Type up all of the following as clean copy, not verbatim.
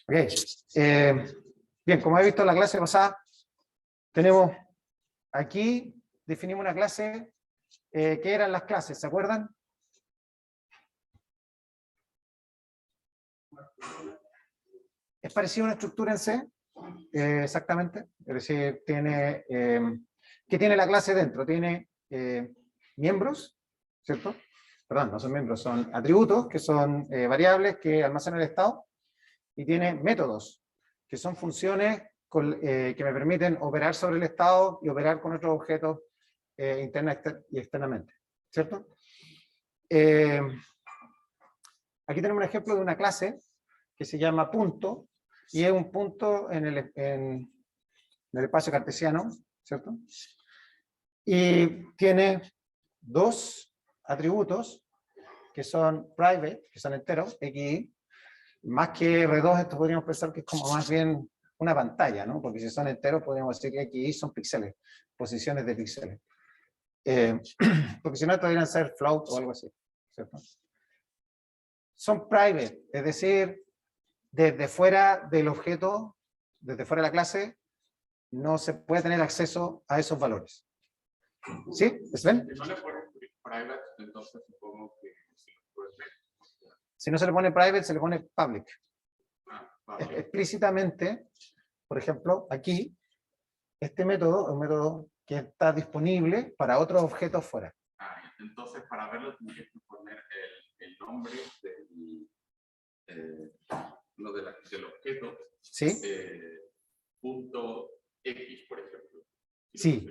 Ok. Bien, como he visto en la clase pasada, tenemos aquí, definimos una clase, ¿qué eran las clases? ¿Se acuerdan? Es parecido a una estructura en C, exactamente. Es decir, tiene, ¿qué tiene la clase dentro? Tiene miembros, ¿cierto? Perdón, no son miembros, son atributos, que son variables que almacenan el estado, y tiene métodos, que son funciones que me permiten operar sobre el estado y operar con otros objetos interna y externamente, ¿cierto? Aquí tenemos un ejemplo de una clase que se llama punto, y es un punto en el espacio cartesiano, ¿cierto? Y tiene dos atributos que son private, que son enteros, x, y. Más que R2, esto podríamos pensar que es como más bien una pantalla, ¿no? Porque si son enteros, podríamos decir que X y Y son píxeles, posiciones de píxeles. Porque si no, podrían ser float o algo así, ¿cierto? Son private, es decir, desde fuera del objeto, desde fuera de la clase, no se puede tener acceso a esos valores. ¿Sí? ¿Ven? Si no le ponen private, entonces supongo que sí lo puedes ver. Si no se le pone private, se le pone public. Vale. Explícitamente, por ejemplo, aquí, este método es un método que está disponible para otros objetos fuera. Entonces, para verlo, tendrías que poner el nombre del objeto. ¿Sí? Punto X, por ejemplo. Sí.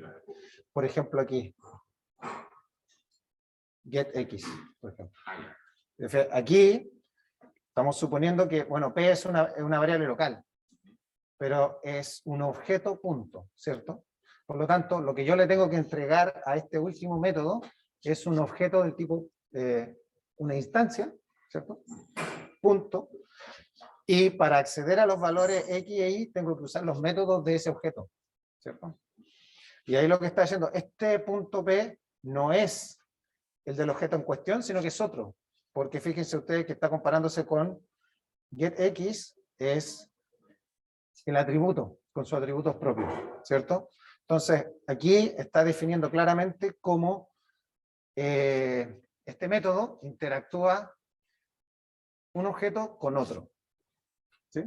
Por ejemplo, aquí. GetX, por ejemplo. Aquí estamos suponiendo que, bueno, P es una variable local, pero es un objeto punto, ¿cierto? Por lo tanto, lo que yo le tengo que entregar a este último método es un objeto del tipo, una instancia, ¿cierto? Punto. Y para acceder a los valores X e Y, tengo que usar los métodos de ese objeto, ¿cierto? Y ahí lo que está haciendo, este punto P no es el del objeto en cuestión, sino que es otro. Porque fíjense ustedes que está comparándose con getX, es el atributo, con sus atributos propios, ¿cierto? Entonces, aquí está definiendo claramente cómo este método interactúa un objeto con otro. ¿Sí?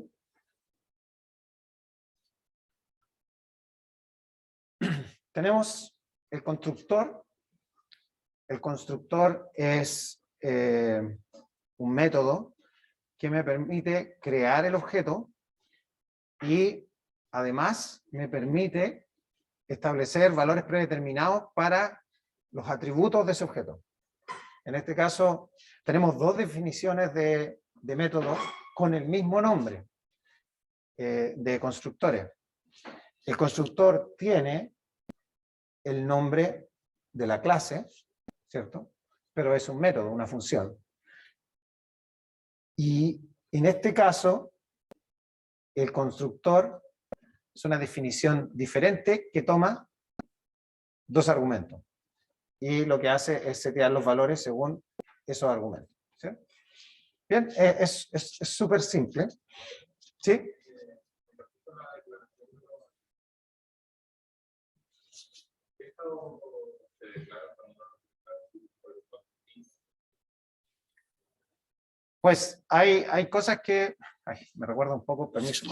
Tenemos el constructor. El constructor es un método que me permite crear el objeto y además me permite establecer valores predeterminados para los atributos de ese objeto. En este caso, tenemos dos definiciones de métodos con el mismo nombre de constructores. El constructor tiene el nombre de la clase, ¿cierto? Pero es un método, una función. Y en este caso, el constructor es una definición diferente que toma dos argumentos. Y lo que hace es setear los valores según esos argumentos. ¿Sí? Bien, es súper simple. ¿Sí? Pues hay cosas que me recuerda un poco, permiso,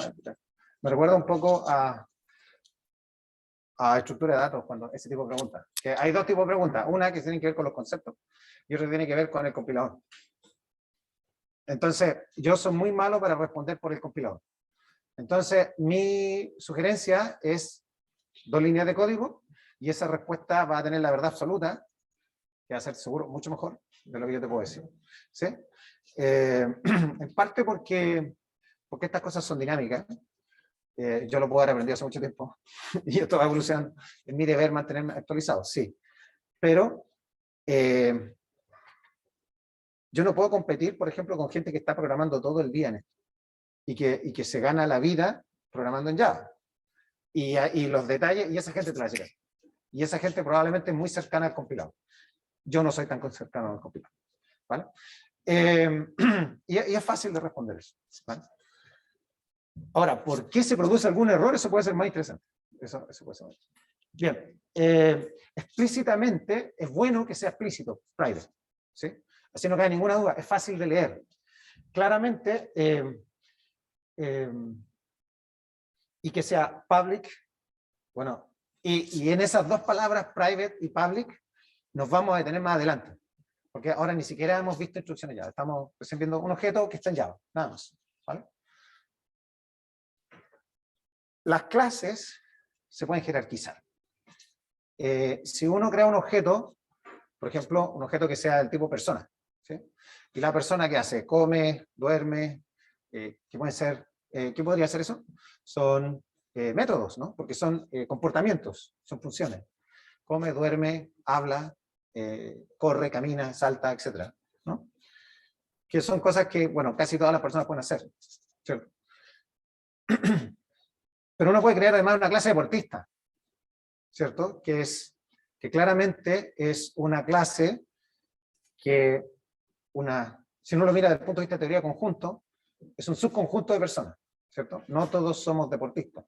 me recuerda un poco a estructura de datos, cuando ese tipo de preguntas. Que hay dos tipos de preguntas, una que tiene que ver con los conceptos y otra que tiene que ver con el compilador. Entonces, yo soy muy malo para responder por el compilador. Entonces, mi sugerencia es dos líneas de código y esa respuesta va a tener la verdad absoluta, que va a ser seguro mucho mejor de lo que yo te puedo decir. ¿Sí? En parte porque estas cosas son dinámicas. Yo lo puedo haber aprendido hace mucho tiempo y esto va evolucionando. Es mi deber mantenerme actualizado, sí. Pero yo no puedo competir, por ejemplo, con gente que está programando todo el día en esto y que se gana la vida programando en Java. Y los detalles, y esa gente te la llega. Y esa gente probablemente es muy cercana al compilado. Yo no soy tan cercano al compilado. ¿Vale? Y es fácil de responder eso. ¿Vale? Ahora, ¿por qué se produce algún error? Eso puede ser más interesante. Eso puede ser más interesante. Bien, explícitamente es bueno que sea explícito, private, ¿sí? Así no cae ninguna duda, es fácil de leer. Claramente, y que sea public, bueno, y en esas dos palabras, private y public, nos vamos a detener más adelante, porque ahora ni siquiera hemos visto instrucciones Java, estamos recién viendo un objeto que está en Java, nada más, ¿vale? Las clases se pueden jerarquizar. Si uno crea un objeto, por ejemplo, un objeto que sea del tipo persona, ¿sí? Y la persona que hace, come, duerme, ¿qué puede ser? ¿Qué podría ser eso? Son métodos, ¿no? Porque son comportamientos, son funciones. Come, duerme, habla, corre, camina, salta, etc., ¿no? Que son cosas que, bueno, casi todas las personas pueden hacer, ¿cierto? Pero uno puede crear además una clase deportista, ¿cierto? Que claramente es una clase que si uno lo mira desde el punto de vista de teoría de conjunto, es un subconjunto de personas, ¿cierto? No todos somos deportistas.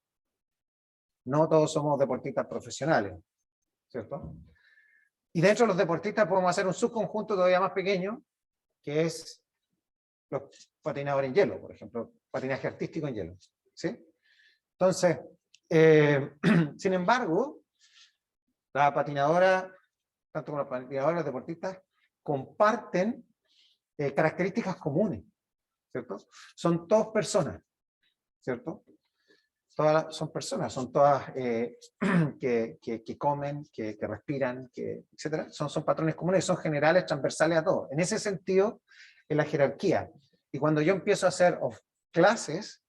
No todos somos deportistas profesionales, ¿cierto? Y dentro de los deportistas podemos hacer un subconjunto todavía más pequeño, que es los patinadores en hielo, por ejemplo, patinaje artístico en hielo, ¿sí? Entonces, sin embargo, la patinadora, tanto como los patinadores deportistas, comparten características comunes, ¿cierto? Son todas personas, ¿cierto? Todas son personas, son todas que comen, que respiran, etc. Son patrones comunes, son generales, transversales a todos. En ese sentido, en la jerarquía. Y cuando yo empiezo a hacer clases,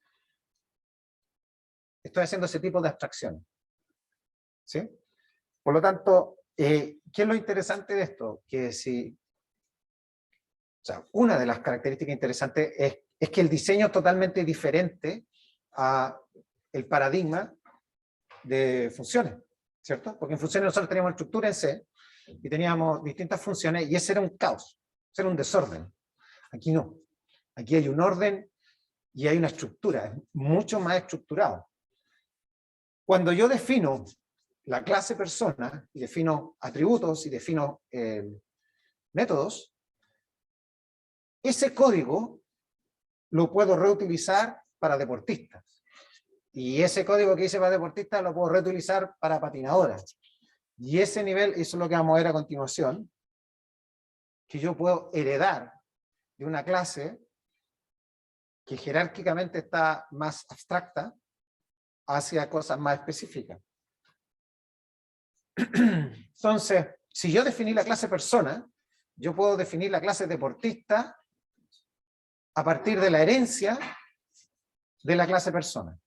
estoy haciendo ese tipo de abstracción, ¿sí? Por lo tanto, ¿qué es lo interesante de esto? Que o sea, una de las características interesantes es que el diseño es totalmente diferente a el paradigma de funciones, ¿cierto? Porque en funciones nosotros teníamos estructura en C y teníamos distintas funciones y ese era un caos, ese era un desorden. Aquí no. Aquí hay un orden y hay una estructura, es mucho más estructurado. Cuando yo defino la clase persona y defino atributos y defino métodos, ese código lo puedo reutilizar para deportistas. Y ese código que hice para deportistas lo puedo reutilizar para patinadoras. Y ese nivel, eso es lo que vamos a ver a continuación, que yo puedo heredar de una clase que jerárquicamente está más abstracta hacia cosas más específicas. Entonces, si yo definí la clase persona, yo puedo definir la clase deportista a partir de la herencia de la clase persona.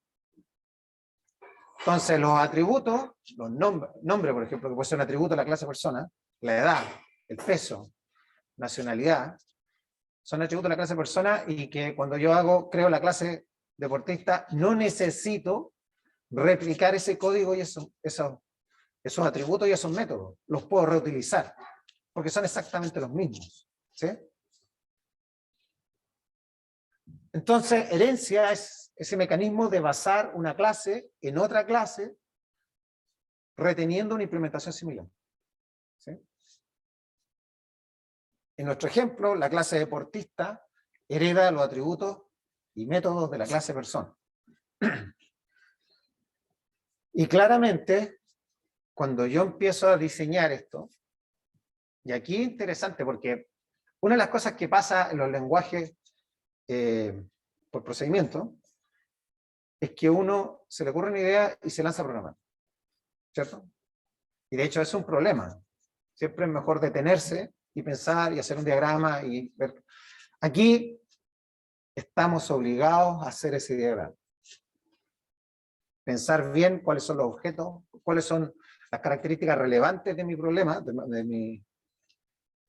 Entonces, los atributos, los nombres, por ejemplo, que puede ser un atributo de la clase persona, la edad, el peso, nacionalidad, son atributos de la clase persona y que cuando yo creo la clase deportista, no necesito replicar ese código y esos atributos y esos métodos. Los puedo reutilizar, porque son exactamente los mismos, ¿sí? Entonces, herencia es ese mecanismo de basar una clase en otra clase, reteniendo una implementación similar, ¿sí? En nuestro ejemplo, la clase deportista hereda los atributos y métodos de la clase persona. Y claramente, cuando yo empiezo a diseñar esto, y aquí es interesante porque una de las cosas que pasa en los lenguajes por procedimiento es que uno se le ocurre una idea y se lanza a programar, ¿cierto? Y de hecho es un problema. Siempre es mejor detenerse y pensar y hacer un diagrama y ver. Aquí estamos obligados a hacer ese diagrama. Pensar bien cuáles son los objetos, cuáles son las características relevantes de mi problema, de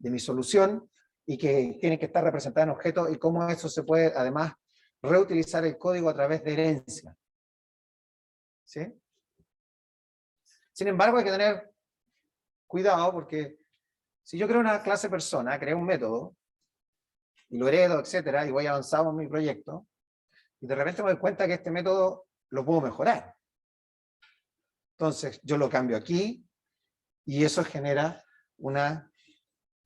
mi solución, y que tienen que estar representadas en objetos, y cómo eso se puede, además, reutilizar el código a través de herencia. ¿Sí? Sin embargo, hay que tener cuidado, porque si yo creo una clase persona, creo un método, y lo heredo, etcétera, y voy avanzando en mi proyecto, Y de repente me doy cuenta que este método lo puedo mejorar. Entonces yo lo cambio aquí y eso genera una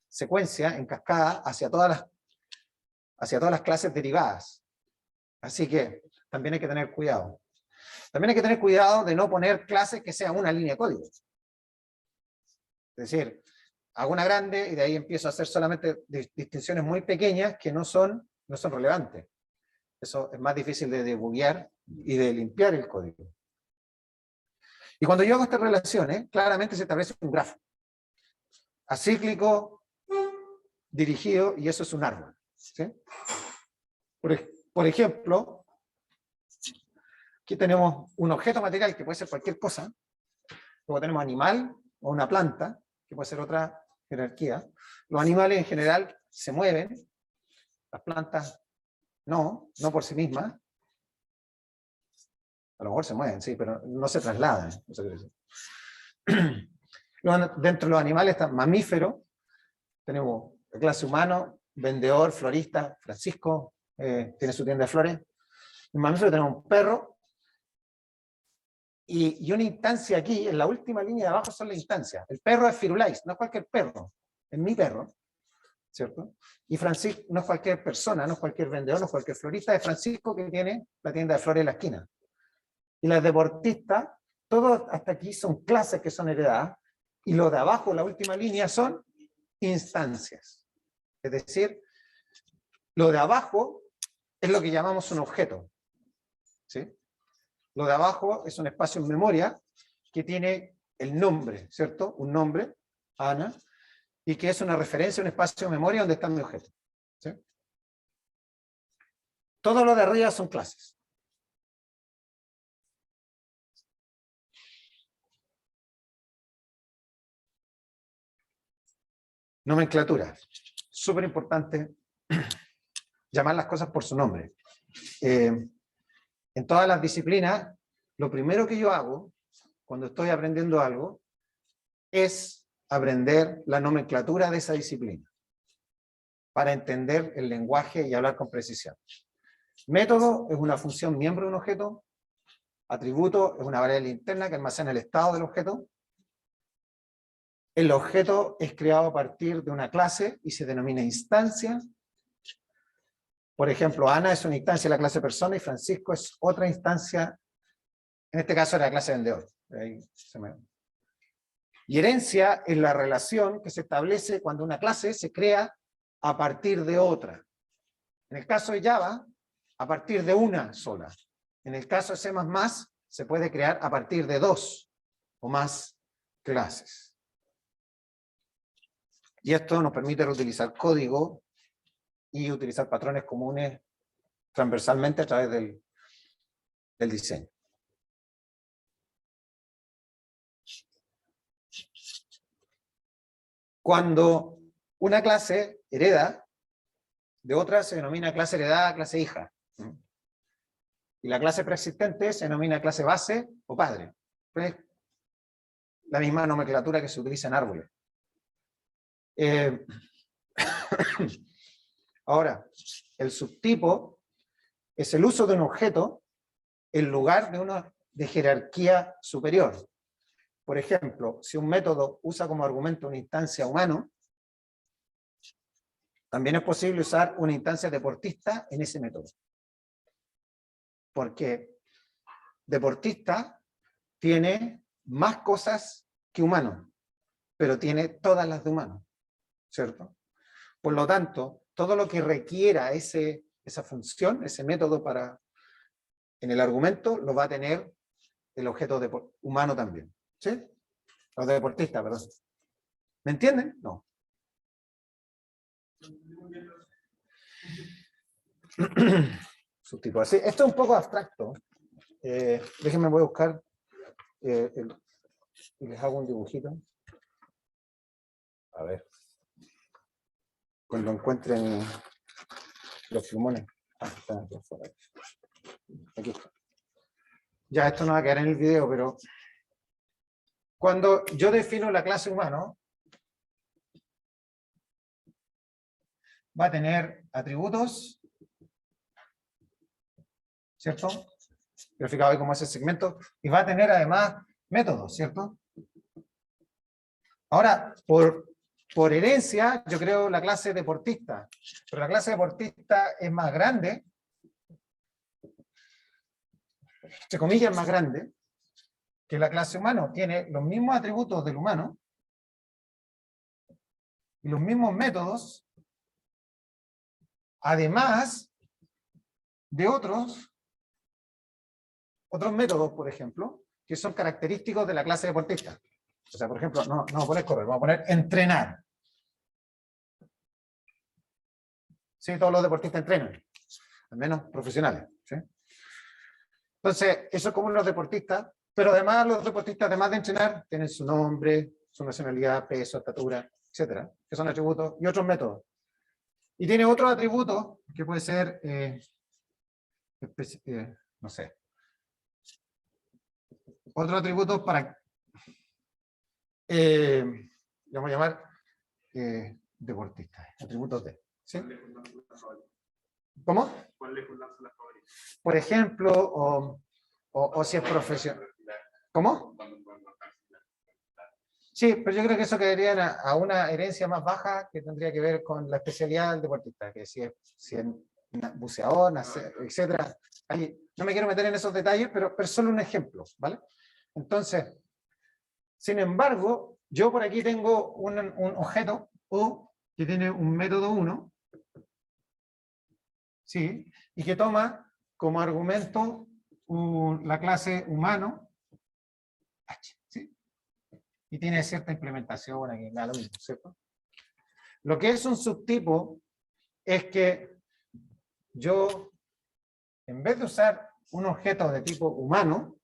secuencia en cascada hacia todas las clases derivadas. Así que también hay que tener cuidado. También hay que tener cuidado de no poner clases que sean una línea de código. Es decir, hago una grande y de ahí empiezo a hacer solamente distinciones muy pequeñas que no son relevantes. Eso es más difícil de debuguear y de limpiar el código. Y cuando yo hago estas relaciones, claramente se establece un grafo acíclico, dirigido, y eso es un árbol. ¿Sí? Por ejemplo, aquí tenemos un objeto material que puede ser cualquier cosa. Luego tenemos animal o una planta, que puede ser otra jerarquía. Los animales en general se mueven, las plantas no por sí mismas. A lo mejor se mueven, sí, pero no se trasladan. Eso quiere decir. Dentro de los animales están mamíferos. Tenemos la clase humano, vendedor, florista, Francisco, tiene su tienda de flores. En mamífero tenemos un perro. Y una instancia aquí, en la última línea de abajo son las instancias. El perro es Firulais, no es cualquier perro, es mi perro, ¿cierto? Y Francisco no es cualquier persona, no es cualquier vendedor, no es cualquier florista, es Francisco que tiene la tienda de flores en la esquina. Y las deportistas, todos hasta aquí son clases que son heredadas, y lo de abajo, la última línea, son instancias. Es decir, lo de abajo es lo que llamamos un objeto. ¿Sí? Lo de abajo es un espacio en memoria que tiene el nombre, ¿cierto? Un nombre, Ana, y que es una referencia a un espacio en memoria donde está mi objeto. ¿Sí? Todo lo de arriba son clases. Nomenclatura. Súper importante llamar las cosas por su nombre. En todas las disciplinas, lo primero que yo hago cuando estoy aprendiendo algo es aprender la nomenclatura de esa disciplina para entender el lenguaje y hablar con precisión. Método es una función miembro de un objeto. Atributo es una variable interna que almacena el estado del objeto. El objeto es creado a partir de una clase y se denomina instancia. Por ejemplo, Ana es una instancia de la clase persona y Francisco es otra instancia, en este caso de la clase vendedor. Y herencia es la relación que se establece cuando una clase se crea a partir de otra. En el caso de Java, a partir de una sola. En el caso de C++, se puede crear a partir de 2 o más clases. Y esto nos permite reutilizar código y utilizar patrones comunes transversalmente a través del diseño. Cuando una clase hereda de otra, se denomina clase heredada, clase hija. Y la clase preexistente se denomina clase base o padre. Es la misma nomenclatura que se utiliza en árboles. Ahora, el subtipo es el uso de un objeto en lugar de uno de jerarquía superior. Por ejemplo, si un método usa como argumento una instancia humano, también es posible usar una instancia deportista en ese método. Porque deportista tiene más cosas que humano, pero tiene todas las de humano, ¿cierto? Por lo tanto, todo lo que requiera esa función, ese método en el argumento, lo va a tener el objeto humano también. ¿Sí? Los deportistas, perdón. ¿Me entienden? No. Subtipo. Así, esto es un poco abstracto. Déjenme, voy a buscar y les hago un dibujito. A ver. Cuando encuentren los plumones. Están aquí. Ya esto no va a quedar en el video, pero cuando yo defino la clase humano, va a tener atributos ¿cierto? Graficado ahí como ese segmento, y va a tener además métodos, ¿cierto? Ahora, por herencia, yo creo la clase deportista, pero la clase deportista es más grande, entre comillas más grande, que la clase humano. Tiene los mismos atributos del humano, y los mismos métodos, además de otros métodos, por ejemplo, que son característicos de la clase deportista. O sea, por ejemplo, no vamos a poner correr, vamos a poner entrenar. Sí, todos los deportistas entrenan, al menos profesionales. ¿Sí? Entonces, eso es como los deportistas, pero además los deportistas, además de entrenar, tienen su nombre, su nacionalidad, peso, estatura, etcétera, que son atributos y otros métodos. Y tiene otros atributos que puede ser, no sé, otros atributos para, vamos a llamar deportistas, atributos de. ¿Sí? ¿Cómo? Por ejemplo, o si es profesional. ¿Cómo? Sí, pero yo creo que eso quedaría a una herencia más baja que tendría que ver con la especialidad del deportista, que si es buceador, etcétera. Ahí, no me quiero meter en esos detalles, pero es solo un ejemplo, ¿vale? Entonces, sin embargo, yo por aquí tengo un objeto U que tiene un método 1, ¿sí? Y que toma como argumento la clase humano, ¿sí? Y tiene cierta implementación aquí, nada, lo mismo, ¿cierto? Lo que es un subtipo es que yo, en vez de usar un objeto de tipo humano,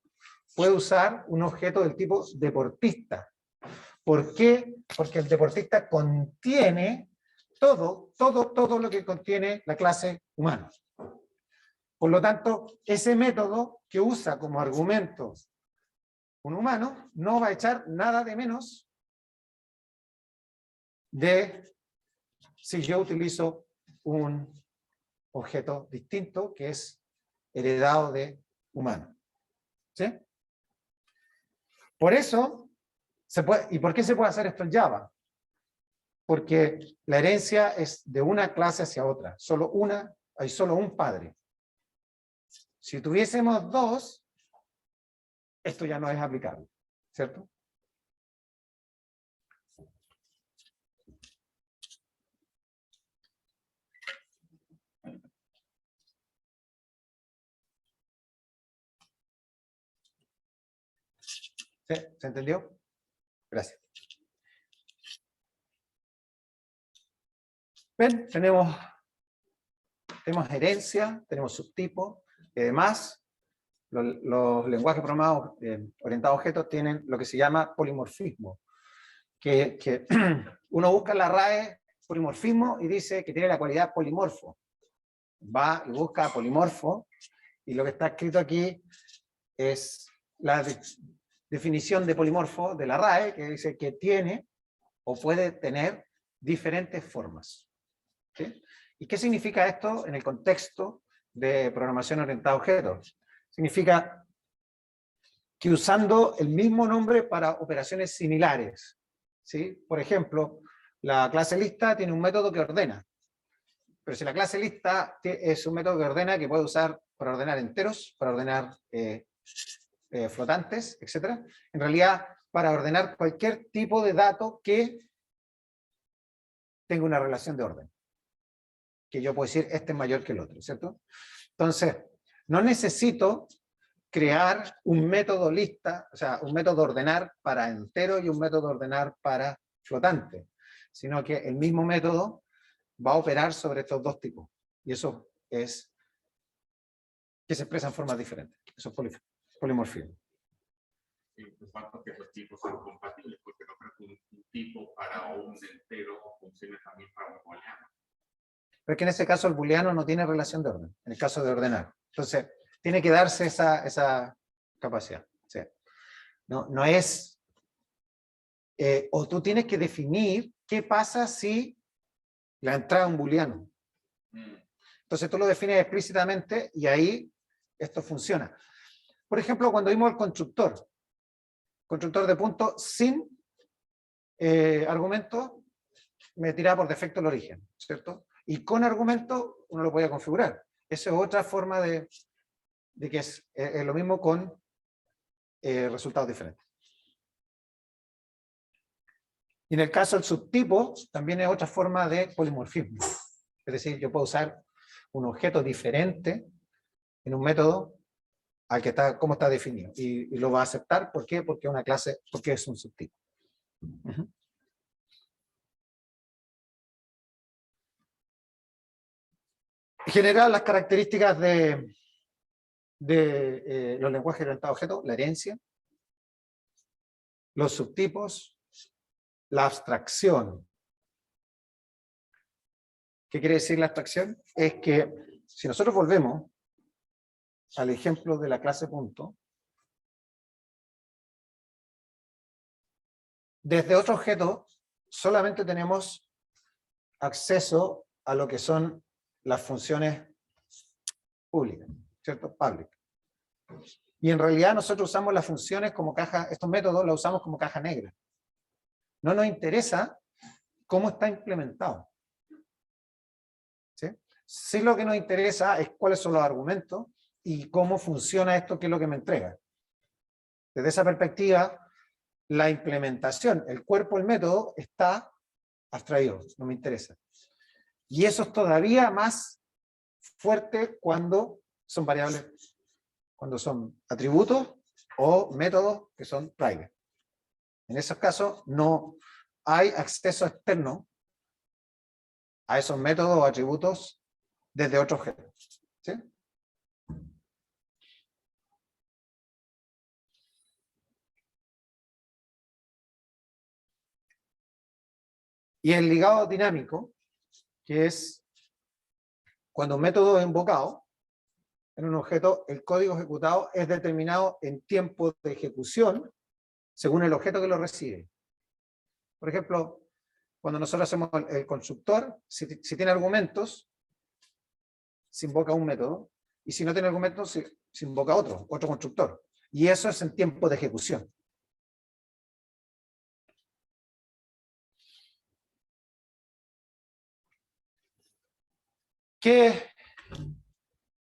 puedo usar un objeto del tipo deportista. ¿Por qué? Porque el deportista contiene todo lo que contiene la clase humano. Por lo tanto, ese método que usa como argumento un humano no va a echar nada de menos de si yo utilizo un objeto distinto que es heredado de humano. ¿Sí? Por eso, ¿y por qué se puede hacer esto en Java? Porque la herencia es de una clase hacia otra. Hay solo un padre. Si tuviésemos dos, esto ya no es aplicable, ¿cierto? ¿Sí? ¿Se entendió? Gracias. Ven, tenemos herencia, tenemos subtipos, y además los lenguajes programados orientados a objetos tienen lo que se llama polimorfismo, que uno busca en la RAE polimorfismo y dice que tiene la cualidad polimorfo. Va y busca polimorfo, y lo que está escrito aquí es la definición de polimorfo de la RAE, que dice que tiene o puede tener diferentes formas. ¿Sí? ¿Y qué significa esto en el contexto de programación orientada a objetos? Significa que usando el mismo nombre para operaciones similares, ¿sí? Por ejemplo, la clase lista tiene un método que ordena, pero si la clase lista es un método que ordena, que puede usar para ordenar enteros, para ordenar flotantes, etc. En realidad, para ordenar cualquier tipo de dato que tenga una relación de orden. Que yo puedo decir, este es mayor que el otro, ¿cierto? Entonces, no necesito crear un método lista, o sea, un método ordenar para entero y un método ordenar para flotante, sino que el mismo método va a operar sobre estos dos tipos. Y eso es que se expresa en formas diferentes. Eso es polimorfismo. Sí, pues falta que los tipos sean compatibles, porque no creo que un tipo para un entero funcione también para un booleano. Pero es que en ese caso el booleano no tiene relación de orden, en el caso de ordenar. Entonces, tiene que darse esa capacidad. ¿Sí? No es... o tú tienes que definir qué pasa si la entrada es un booleano. Entonces tú lo defines explícitamente y ahí esto funciona. Por ejemplo, cuando vimos el constructor de punto sin argumento, me tiraba por defecto el origen, ¿cierto? Y con argumento uno lo podía configurar. Esa es otra forma de que es lo mismo con resultados diferentes. Y en el caso del subtipo, también es otra forma de polimorfismo. Es decir, yo puedo usar un objeto diferente en un método al que está, cómo está definido. Y lo va a aceptar, ¿por qué? Porque es una clase, porque es un subtipo. En general, las características de los lenguajes orientados a objetos, la herencia, los subtipos, la abstracción. ¿Qué quiere decir la abstracción? Es que si nosotros volvemos al ejemplo de la clase punto, desde otro objeto solamente tenemos acceso a lo que son las funciones públicas, ¿cierto? Public. Y en realidad nosotros usamos las funciones como caja, estos métodos los usamos como caja negra. No nos interesa cómo está implementado. ¿Sí? Sí, lo que nos interesa es cuáles son los argumentos y cómo funciona esto, qué es lo que me entrega. Desde esa perspectiva, la implementación, el cuerpo, el método, está abstraído, no me interesa. Y eso es todavía más fuerte cuando son variables, cuando son atributos o métodos que son private. En esos casos no hay acceso externo a esos métodos o atributos desde otro objeto. ¿Sí? Y el ligado dinámico, que es cuando un método es invocado en un objeto, el código ejecutado es determinado en tiempo de ejecución según el objeto que lo recibe. Por ejemplo, cuando nosotros hacemos el constructor, si tiene argumentos, se invoca un método, y si no tiene argumentos, se invoca otro constructor. Y eso es en tiempo de ejecución. ¿Qué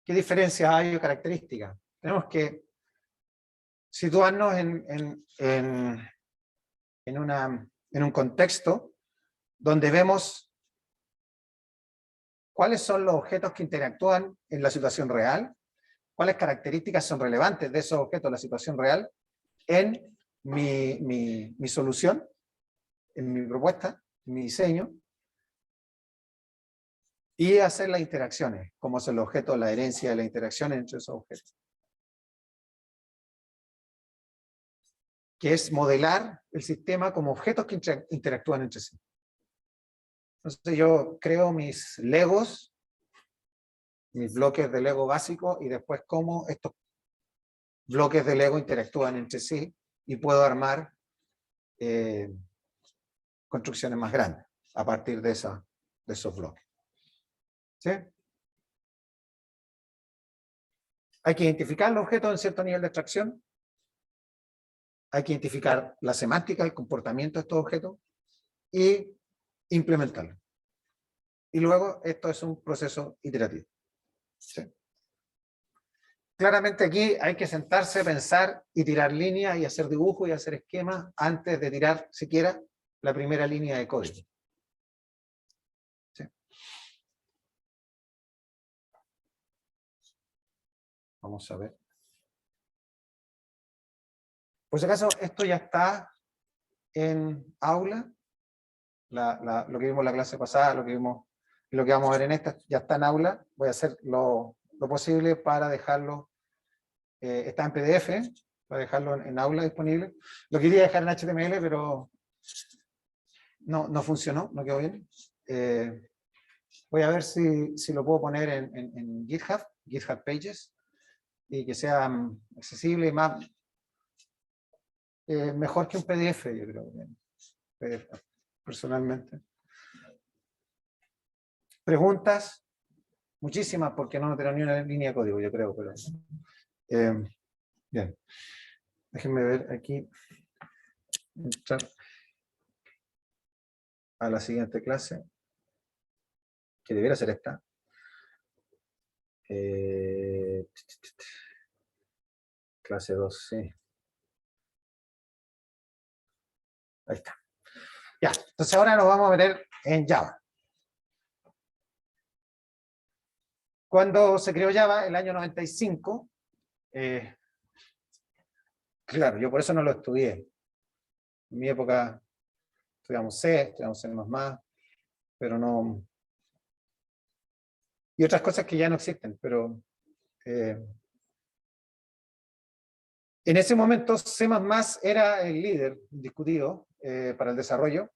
diferencias hay o características? Tenemos que situarnos en un contexto donde vemos cuáles son los objetos que interactúan en la situación real, cuáles características son relevantes de esos objetos en la situación real en mi solución, en mi propuesta, en mi diseño, y hacer las interacciones, como es el objeto, la herencia de la interacción entre esos objetos. Que es modelar el sistema como objetos que interactúan entre sí. Entonces yo creo mis legos, mis bloques de Lego básico, y después cómo estos bloques de Lego interactúan entre sí, y puedo armar construcciones más grandes a partir de esos bloques. ¿Sí? Hay que identificar los objetos en cierto nivel de abstracción. Hay que identificar la semántica, el comportamiento de estos objetos y implementarlo. Y luego esto es un proceso iterativo. ¿Sí? Claramente aquí hay que sentarse, pensar y tirar líneas y hacer dibujos y hacer esquemas antes de tirar siquiera la primera línea de código. ¿Sí? Vamos a ver. Por si acaso, esto ya está en aula. Lo que vimos en la clase pasada, lo que vamos a ver en esta, ya está en aula. Voy a hacer lo posible para dejarlo, está en PDF, para dejarlo en aula disponible. Lo quería dejar en HTML, pero no funcionó, no quedó bien. Voy a ver si lo puedo poner en GitHub Pages, y que sea accesible y más, mejor que un PDF, yo creo, PDF, personalmente. ¿Preguntas? muchísimas porque no tengo ni una línea de código, yo creo, pero bien. Déjenme ver aquí. Entrar a la siguiente clase, que debiera ser esta. Clase 2, sí. Ahí está. Ya, entonces ahora nos vamos a meter en Java. Cuando se creó Java, el año 95, claro, yo por eso no lo estudié. En mi época estudiamos C más, pero no... Y otras cosas que ya no existen, pero... en ese momento C++ era el líder discutido para el desarrollo,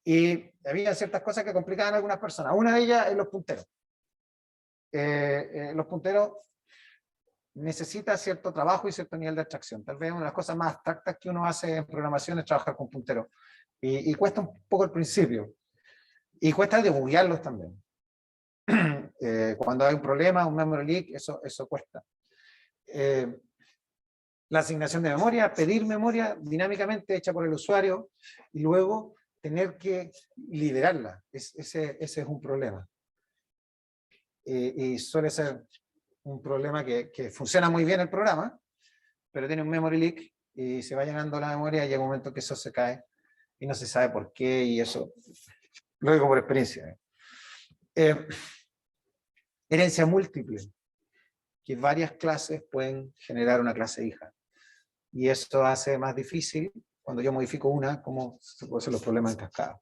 y había ciertas cosas que complicaban a algunas personas. Una de ellas es los punteros. Los punteros necesitan cierto trabajo y cierto nivel de abstracción. Tal vez una de las cosas más abstractas que uno hace en programación es trabajar con punteros. Y cuesta un poco al principio. Y cuesta debuguearlos también. Cuando hay un problema, un memory leak, eso cuesta. La asignación de memoria, pedir memoria dinámicamente hecha por el usuario y luego tener que liberarla. Ese es un problema. Y suele ser un problema que funciona muy bien el programa, pero tiene un memory leak y se va llenando la memoria y llega un momento que eso se cae y no se sabe por qué, y eso lo digo por experiencia. Herencia múltiple, que varias clases pueden generar una clase hija. Y eso hace más difícil, cuando yo modifico una, cómo se pueden hacer los problemas en cascada.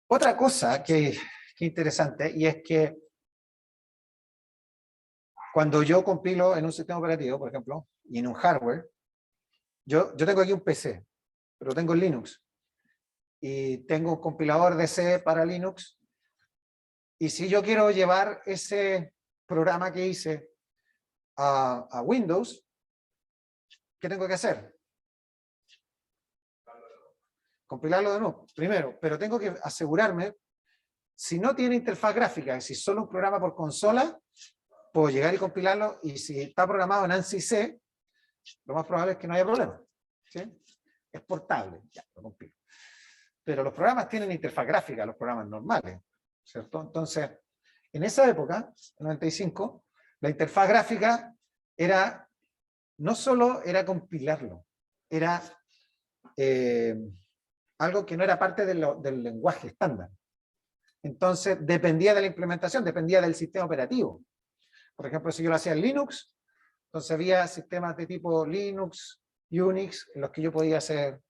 Otra cosa que interesante, y es que cuando yo compilo en un sistema operativo, por ejemplo, y en un hardware, yo tengo aquí un PC, pero tengo Linux, y tengo un compilador de C para Linux, y si yo quiero llevar ese programa que hice a Windows, ¿qué tengo que hacer? Compilarlo de nuevo, primero, pero tengo que asegurarme, si no tiene interfaz gráfica, si solo un programa por consola, puedo llegar y compilarlo, y si está programado en ANSI C, lo más probable es que no haya problema. ¿Sí? Es portable, ya, lo compilo. Pero los programas tienen interfaz gráfica, los programas normales, ¿cierto? Entonces, en esa época, en 95, la interfaz gráfica era, no solo era compilarlo, era algo que no era parte del lenguaje estándar. Entonces, dependía de la implementación, dependía del sistema operativo. Por ejemplo, si yo lo hacía en Linux, entonces había sistemas de tipo Linux, Unix, en los que yo podía hacer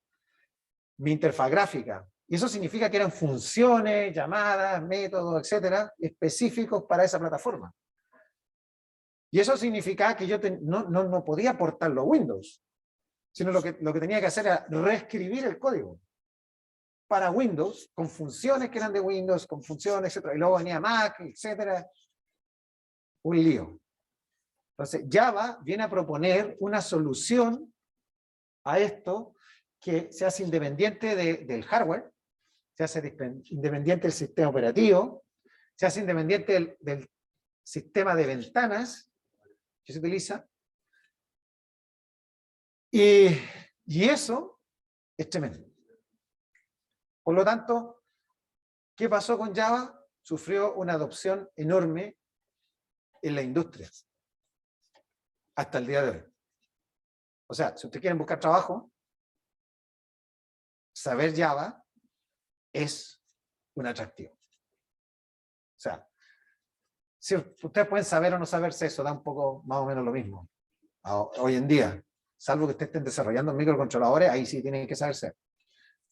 mi interfaz gráfica. Y eso significa que eran funciones, llamadas, métodos, etcétera, específicos para esa plataforma. Y eso significaba que yo no podía portarlo a Windows, sino lo que tenía que hacer era reescribir el código para Windows, con funciones que eran de Windows, con funciones, etcétera. Y luego venía Mac, etcétera. Un lío. Entonces, Java viene a proponer una solución a esto que se hace independiente del hardware, se hace independiente del sistema operativo, se hace independiente del sistema de ventanas que se utiliza, y eso es tremendo. Por lo tanto, ¿qué pasó con Java? Sufrió una adopción enorme en la industria hasta el día de hoy. O sea, si ustedes quieren buscar trabajo, saber Java es un atractivo. O sea, si ustedes pueden saber o no saberse, eso da un poco más o menos lo mismo. Hoy en día, salvo que ustedes estén desarrollando microcontroladores, ahí sí tienen que saberse.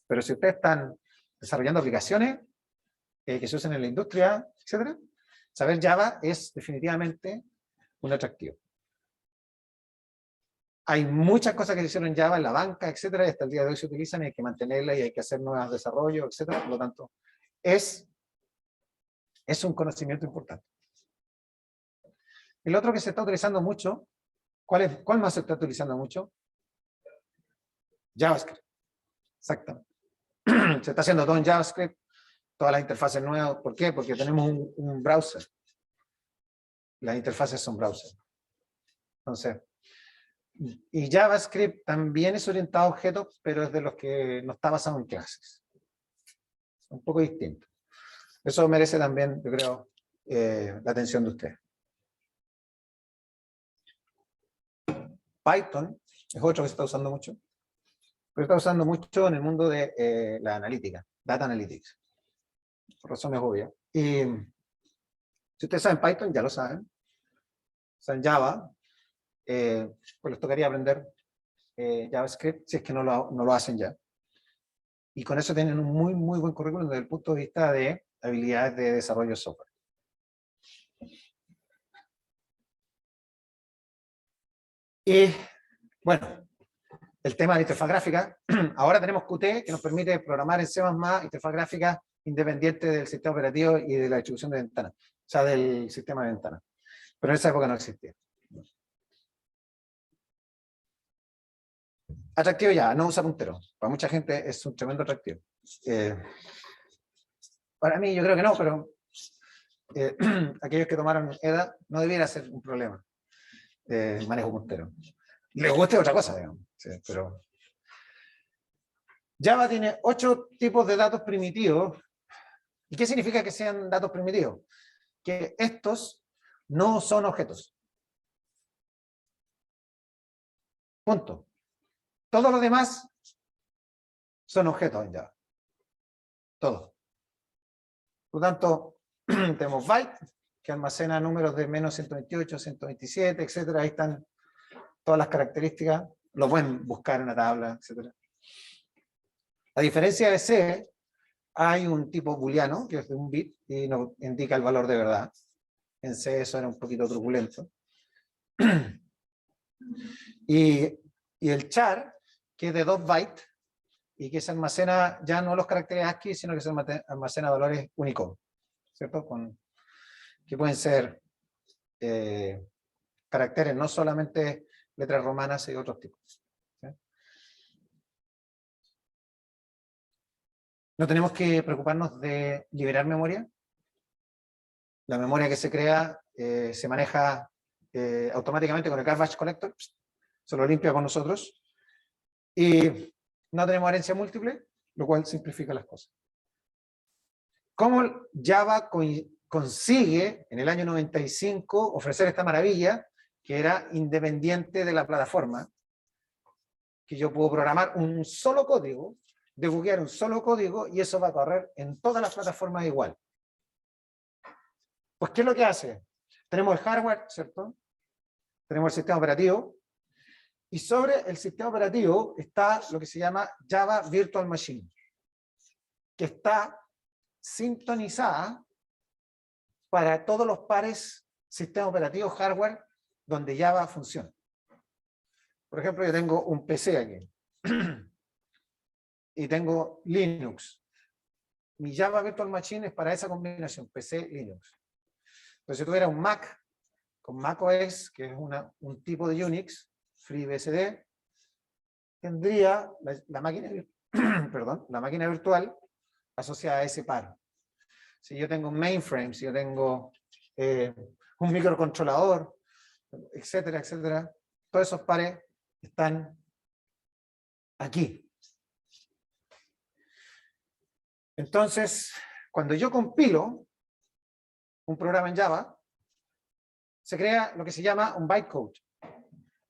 Pero si ustedes están desarrollando aplicaciones que se usan en la industria, etcétera, saber Java es definitivamente un atractivo. Hay muchas cosas que se hicieron en Java en la banca, etcétera, y hasta el día de hoy se utilizan y hay que mantenerlas y hay que hacer nuevos desarrollos, etcétera. Por lo tanto, es un conocimiento importante. El otro que se está utilizando mucho, ¿cuál más se está utilizando mucho? JavaScript. Exactamente. Se está haciendo todo en JavaScript. todas las interfaces nuevas. ¿Por qué? Porque tenemos un browser. Las interfaces son browser. Entonces, y JavaScript también es orientado a objetos, pero es de los que no está basado en clases. Un poco distinto. Eso merece también, yo creo, la atención de ustedes. Python es otro que se está usando mucho. Pero está usando mucho en el mundo de la analítica, data analytics. Por razones obvias. Y si ustedes saben Python, ya lo saben. Saben Java, pues les tocaría aprender JavaScript, si es que no lo hacen ya. Y con eso tienen un muy, muy buen currículum desde el punto de vista de habilidades de desarrollo de software. Y bueno, el tema de la interfaz gráfica. Ahora tenemos Qt, que nos permite programar en C++, interfaz gráfica independiente del sistema operativo y de la distribución de ventanas. O sea, del sistema de ventanas. Pero en esa época no existía. Atractivo ya, no usa puntero. Para mucha gente es un tremendo atractivo. Para mí yo creo que no, pero aquellos que tomaron EDA no debiera ser un problema el manejo puntero. Les guste otra cosa, digamos. Sí, pero Java tiene 8 tipos de datos primitivos. ¿Y qué significa que sean datos primitivos? Que estos no son objetos. Punto. Todos los demás son objetos en Java. Todos. Por lo tanto, tenemos byte, que almacena números de menos 128, 127, etc. Ahí están todas las características. Lo pueden buscar en la tabla, etc. A diferencia de C, hay un tipo booleano, que es de un bit, y nos indica el valor de verdad. En C eso era un poquito truculento. Y el char, que es de 2 bytes, y que se almacena ya no los caracteres ASCII, sino que se almacena valores Unicode, ¿cierto? Que pueden ser caracteres, no solamente letras romanas y otros tipos. ¿Sí? No tenemos que preocuparnos de liberar memoria. La memoria que se crea se maneja automáticamente con el garbage collector, se lo limpia con nosotros. Y no tenemos herencia múltiple, lo cual simplifica las cosas. ¿Cómo Java consigue en el año 95 ofrecer esta maravilla que era independiente de la plataforma? Que yo puedo programar un solo código, debuguear un solo código y eso va a correr en todas las plataformas igual. Pues, ¿qué es lo que hace? Tenemos el hardware, ¿cierto? Tenemos el sistema operativo. Y sobre el sistema operativo está lo que se llama Java Virtual Machine, que está sintonizada para todos los pares sistema operativo hardware donde Java funciona. Por ejemplo, yo tengo un PC aquí y tengo Linux. Mi Java Virtual Machine es para esa combinación, PC-Linux. Entonces, si tuviera un Mac con macOS, que es un tipo de Unix, FreeBSD, tendría la máquina, la máquina virtual asociada a ese par. Si yo tengo un mainframe, si yo tengo un microcontrolador, etcétera, etcétera, todos esos pares están aquí. Entonces, cuando yo compilo un programa en Java, se crea lo que se llama un bytecode.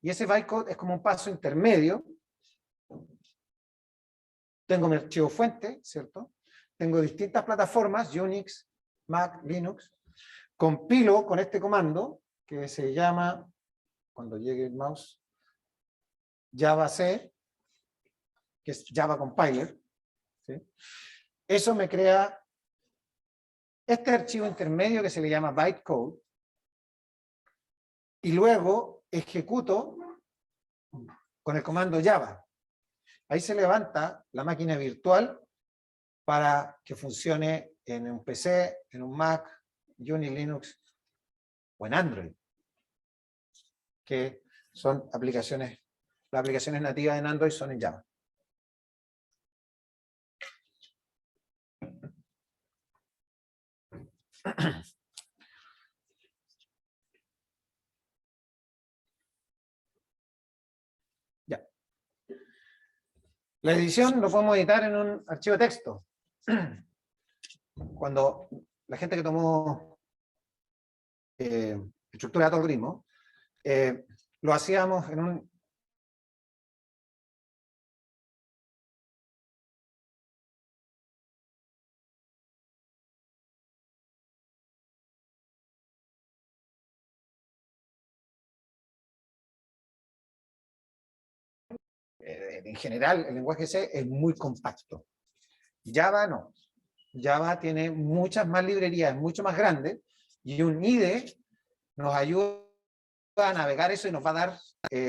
Y ese bytecode es como un paso intermedio. Tengo mi archivo fuente, ¿cierto? Tengo distintas plataformas, Unix, Mac, Linux. Compilo con este comando que se llama, cuando llegue el mouse, Java C, que es Java Compiler. ¿Sí? Eso me crea este archivo intermedio que se le llama bytecode. Y luego ejecuto con el comando Java. Ahí se levanta la máquina virtual para que funcione en un PC, en un Mac, Unix, Linux o en Android, que son aplicaciones, las aplicaciones nativas en Android son en Java. Ya. La edición lo podemos editar en un archivo de texto. Cuando la gente que tomó estructura de datos algoritmo, lo hacíamos en un... en general, el lenguaje C es muy compacto. Java no. Java tiene muchas más librerías, mucho más grande, y un IDE nos ayuda a navegar eso y nos va a dar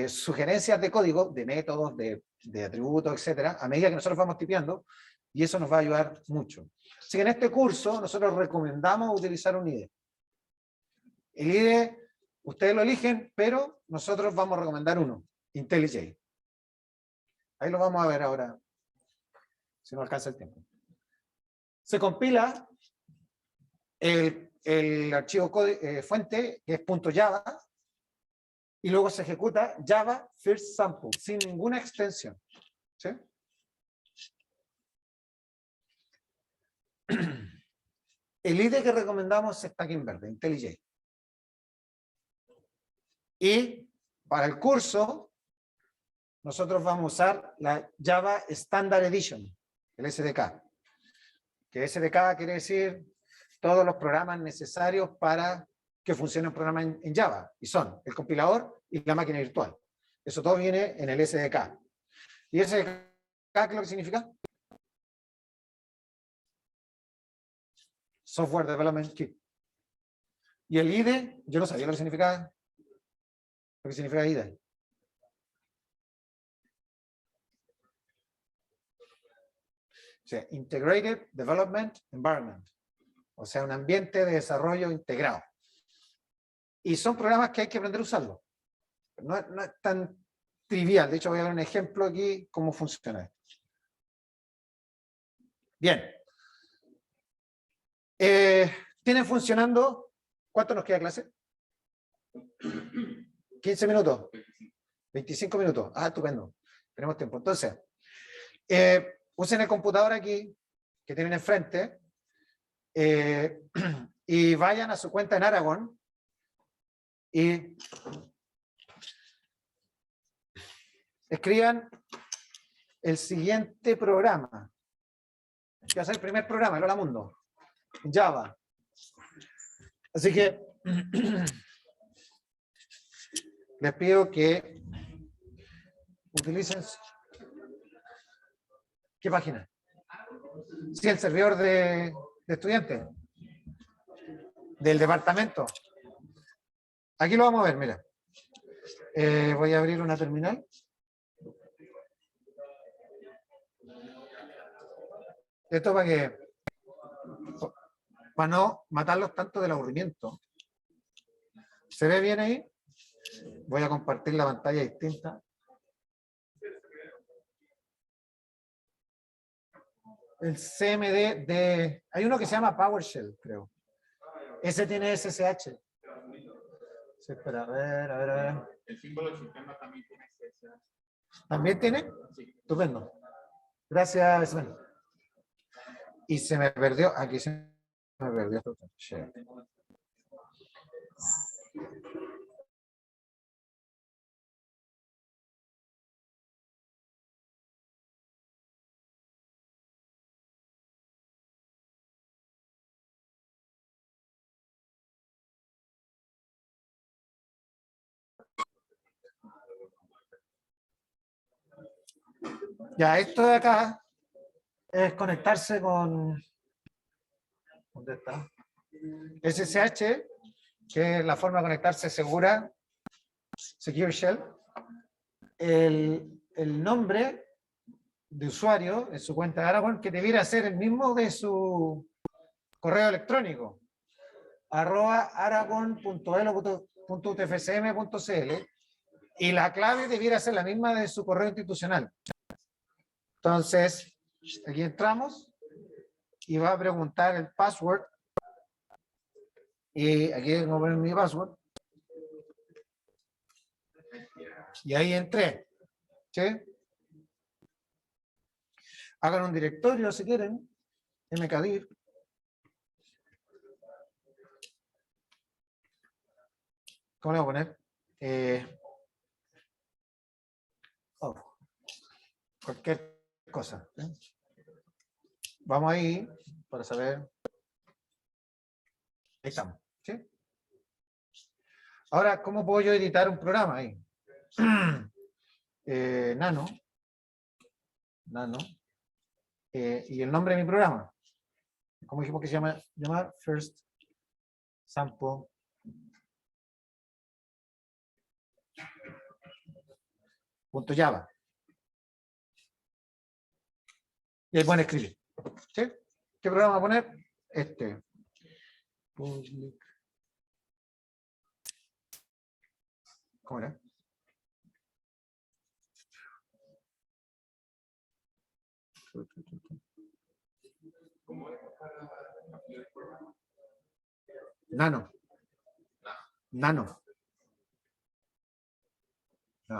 sugerencias de código, de métodos, de atributos, etcétera, a medida que nosotros vamos tipeando, y eso nos va a ayudar mucho. Así que en este curso nosotros recomendamos utilizar un IDE. El IDE, ustedes lo eligen, pero nosotros vamos a recomendar uno, IntelliJ. Ahí lo vamos a ver ahora, si no alcanza el tiempo. Se compila el archivo fuente, que es .java, y luego se ejecuta Java First Sample, sin ninguna extensión. ¿Sí? El IDE que recomendamos está aquí en verde, IntelliJ. Y para el curso, nosotros vamos a usar la Java Standard Edition, el SDK. Que SDK quiere decir todos los programas necesarios para que funcione un programa en Java, y son el compilador y la máquina virtual. Eso todo viene en el SDK. ¿Y SDK qué es lo que significa? Software Development Kit. Y el IDE, yo no sabía lo que significa IDE. O sea, Integrated Development Environment. O sea, un ambiente de desarrollo integrado. Y son programas que hay que aprender a usarlo. No es tan trivial. De hecho, voy a dar un ejemplo aquí cómo funciona. Bien. ¿Tienen funcionando? ¿Cuánto nos queda clase? 15 minutos. 25 minutos. Ah, estupendo. Tenemos tiempo. Entonces, usen el computador aquí, que tienen enfrente, y vayan a su cuenta en Aragon y escriban el siguiente programa, que va a ser el primer programa, el Hola Mundo, en Java. Así que les pido que utilicen... ¿Qué página? Sí, el servidor de estudiantes del departamento. Aquí lo vamos a ver, mira. Voy a abrir una terminal. Esto para no matarlos tanto del aburrimiento. ¿Se ve bien ahí? Voy a compartir la pantalla distinta. El CMD de... Hay uno que se llama PowerShell, creo. Ese tiene SSH. Sí, espera, a ver. El símbolo del sistema también tiene SSH. ¿También tiene? Sí. Estupendo. Gracias, Sven. Y se me perdió. Aquí se me perdió. Share. Ya, esto de acá es conectarse con... ¿Dónde está? SSH, que es la forma de conectarse segura, Secure Shell. El nombre de usuario en su cuenta de Aragon, que debiera ser el mismo de su correo electrónico, @aragon.elo.utfsm.cl, y la clave debiera ser la misma de su correo institucional. Entonces, aquí entramos y va a preguntar el password Y aquí tengo que poner mi password. Y ahí entré. ¿Sí? Hagan un directorio si quieren. mkdir. ¿Cómo le voy a poner? Cualquier cosa. Vamos ahí para saber. Ahí estamos. ¿Sí? Ahora, ¿cómo puedo yo editar un programa ahí? Nano. Y el nombre de mi programa. ¿Cómo dijimos que se llama? Llama First Sample. .java. Y ahí pueden escribir. ¿Sí? ¿Qué programa voy a poner? Este. Public. ¿Cómo era? Nano. Nano. No.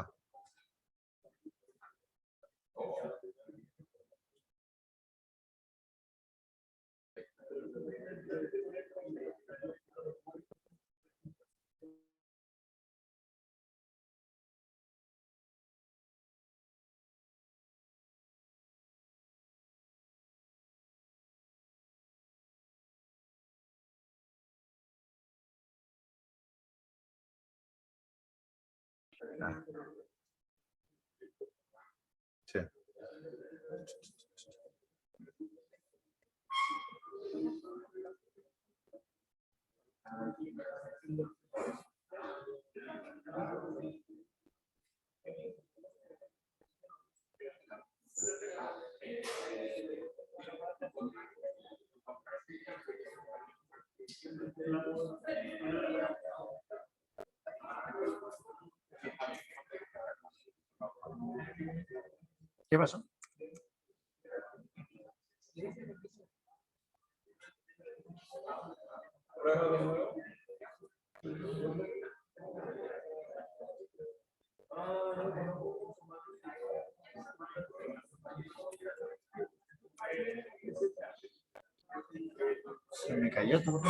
Ah. Sí. ¿Qué pasó? Se me cayó todo.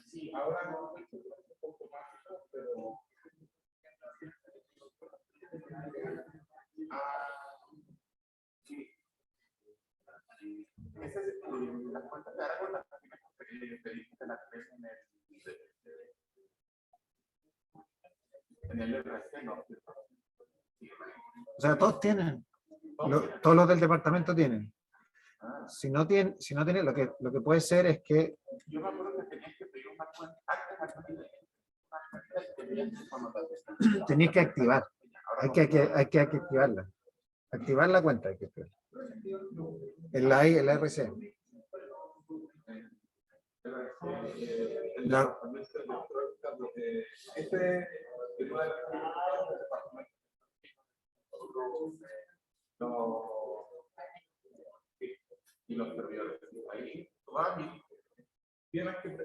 Sí, ahora no un poco más, pero sí. Esa es la cuenta de Aragón, la en el RC, ¿no? O sea, todos tienen. Todos los del departamento tienen. Si no tienen, lo que puede ser es que yo me acuerdo que tenías que pedir una cuenta tenéis que activar. Hay que activarla. Activar la cuenta hay que activar. En la RC. La- y los servidores. Ahí va tienes que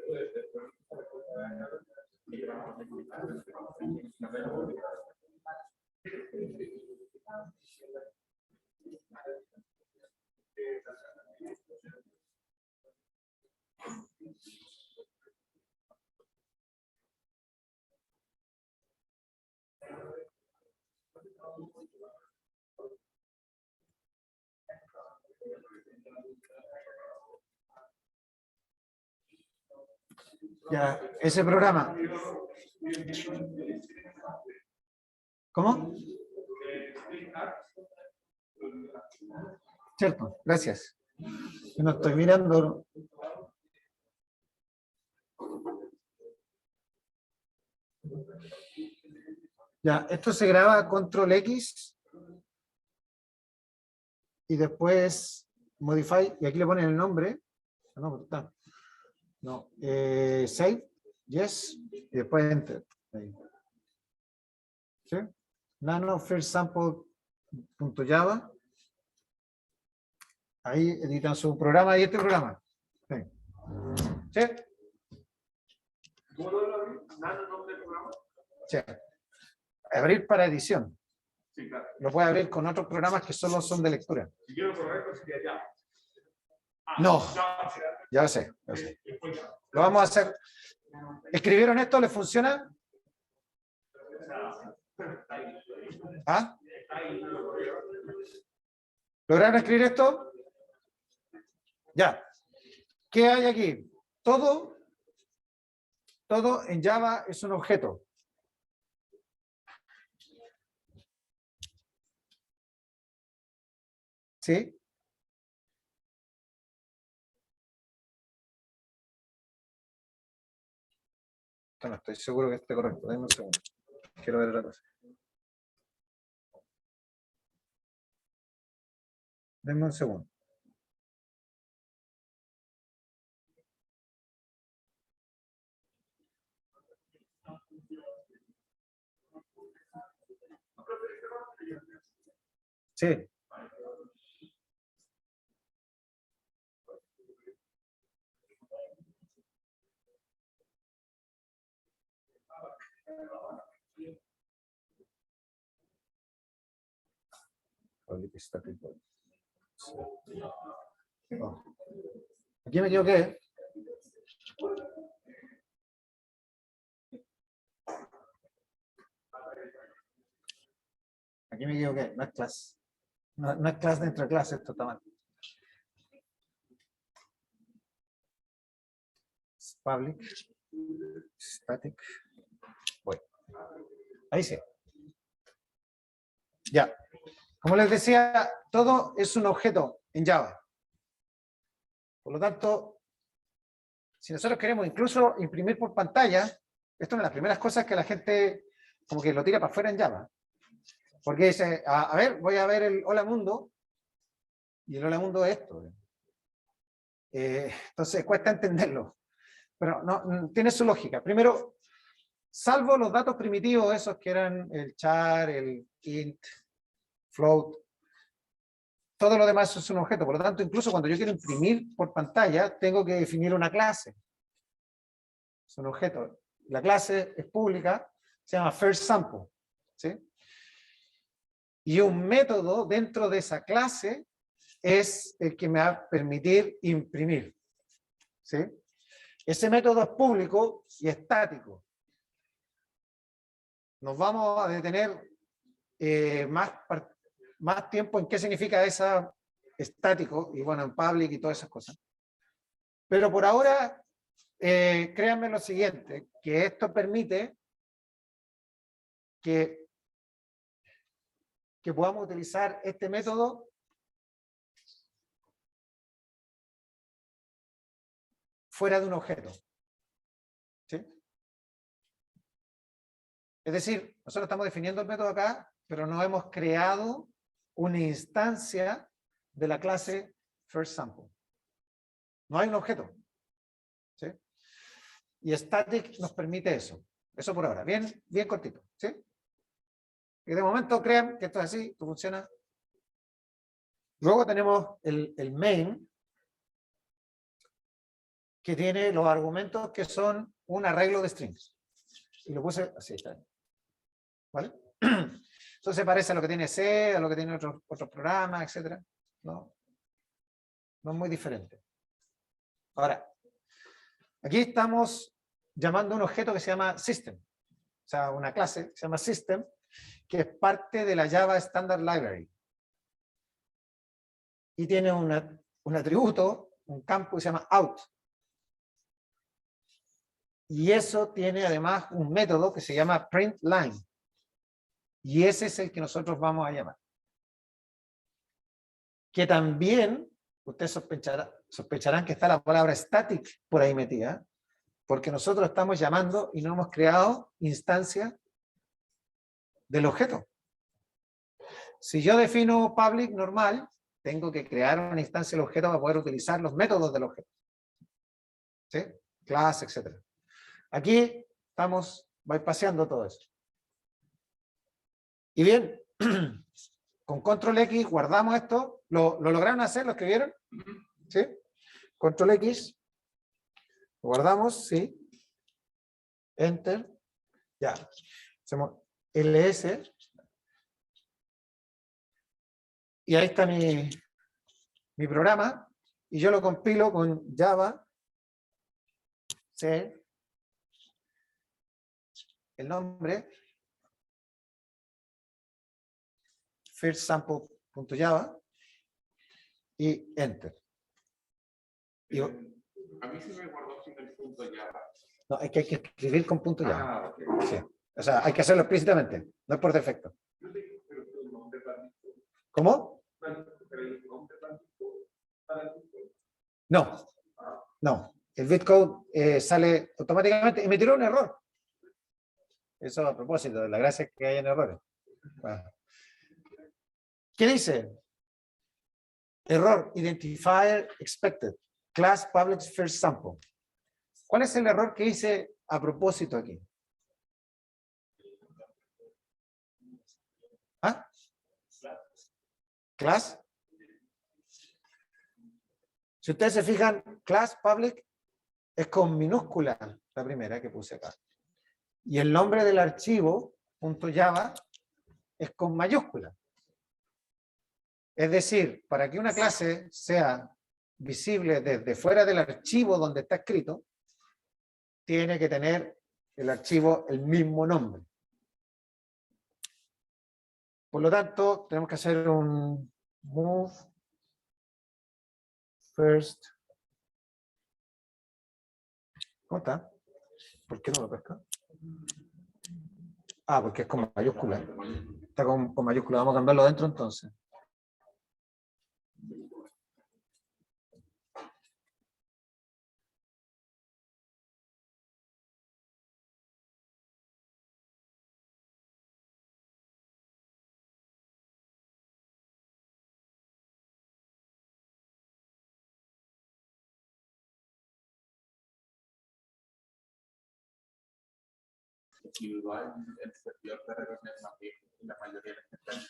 Ya, ese programa. ¿Cómo? Cierto, gracias. Yo no estoy mirando. Ya, esto se graba control X y después modify, y aquí le ponen el nombre. No, está. No, save, yes, y después enter. Ahí. ¿Sí? Nano first sample.java. Ahí editan su programa y este programa. Sí. ¿Sí? Sí. Abrir para edición. Sí, claro. Lo puede abrir con otros programas que solo son de lectura. Si quiero correcto sería ya. No, ya lo sé. Lo vamos a hacer. ¿Escribieron esto? ¿Les funciona? ¿Ah? ¿Lograron escribir esto? Ya. ¿Qué hay aquí? Todo en Java es un objeto. ¿Sí? No estoy seguro que esté correcto. Dame un segundo. Quiero ver otra cosa. Denme un segundo. Sí. Oh. Aquí me equivoqué. Aquí me equivoqué. No es clase. No es clase dentro de clase. Esto está mal. Public. Static. Bueno. Ahí sí. Ya. Como les decía, todo es un objeto en Java. Por lo tanto, si nosotros queremos incluso imprimir por pantalla, esto es una de las primeras cosas que la gente como que lo tira para afuera en Java. Porque dice, a ver, voy a ver el Hola Mundo, y el Hola Mundo es esto. Entonces cuesta entenderlo. Pero no, tiene su lógica. Primero, salvo los datos primitivos, esos que eran el char, el int, float, todo lo demás es un objeto. Por lo tanto, incluso cuando yo quiero imprimir por pantalla, tengo que definir una clase. Es un objeto. La clase es pública, se llama first sample. ¿Sí? Y un método dentro de esa clase es el que me va a permitir imprimir. ¿Sí? Ese método es público y estático. Nos vamos a detener más tiempo en qué significa esa estático, y bueno, en public y todas esas cosas. Pero por ahora, créanme lo siguiente, que esto permite que podamos utilizar este método fuera de un objeto. ¿Sí? Es decir, nosotros estamos definiendo el método acá, pero no hemos creado una instancia de la clase first sample. No hay un objeto. ¿Sí? Y static nos permite eso. Eso por ahora. Bien, bien cortito. ¿Sí? Y de momento crean que esto es así, esto funciona. Luego tenemos el main, que tiene los argumentos que son un arreglo de strings. Y lo puse así, está bien. ¿Vale? Eso se parece a lo que tiene C, a lo que tiene otros programas, etc. No, no es muy diferente. Ahora, aquí estamos llamando a un objeto que se llama system. O sea, una clase que se llama system, que es parte de la Java Standard Library. Y tiene un atributo, un campo que se llama out. Y eso tiene además un método que se llama println. Y ese es el que nosotros vamos a llamar. Que también, ustedes sospecharán que está la palabra static por ahí metida, porque nosotros estamos llamando y no hemos creado instancia del objeto. Si yo defino public normal, tengo que crear una instancia del objeto para poder utilizar los métodos del objeto. ¿Sí? Class, etc. Aquí estamos bypassando todo eso. Y bien, con control X guardamos esto. ¿Lo lograron hacer? ¿Lo escribieron? ¿Sí? Control X. Lo guardamos, sí. Enter. Ya. Hacemos ls. Y ahí está mi programa. Y yo lo compilo con Java. C. El nombre. firstsample.java. Y enter. Y, A mí se me guardó sin el punto Java. no, es que hay que escribir con punto Java. Ah, ok. Sí. O sea, hay que hacerlo explícitamente, no es por defecto. ¿Cómo? No, no. El bitcode sale automáticamente y me tiró un error. Eso a propósito, la gracia es que hayan errores. Bueno. ¿Qué dice? Error, identifier expected, class public first sample. ¿Cuál es el error que hice a propósito aquí? ¿Ah? Class. Si ustedes se fijan, class public es con minúscula la primera que puse acá. Y el nombre del archivo, .java, es con mayúscula. Es decir, para que una clase sea visible desde fuera del archivo donde está escrito, tiene que tener el archivo el mismo nombre. Por lo tanto, tenemos que hacer un move first. ¿Cómo está? ¿Por qué no lo pesca? Ah, porque es con mayúscula. Está con mayúscula. Vamos a cambiarlo dentro entonces. Individual, el servidor de redes es más viejo y la mayoría de la gente.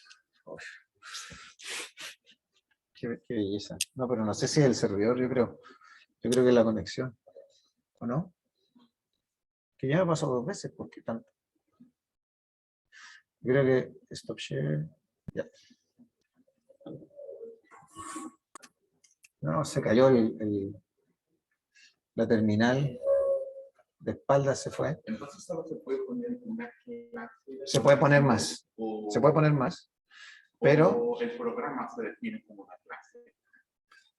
Qué belleza. No, pero no sé si es el servidor, yo creo. Yo creo que es la conexión. ¿O no? Que ya me pasó 2 veces, ¿por qué tanto? Yo creo que stop share. Ya. No, se cayó la terminal. De espaldas se fue. Entonces solo se puede poner una clase. Se puede poner más. Se puede poner más. Pero. O el programa se define como una clase.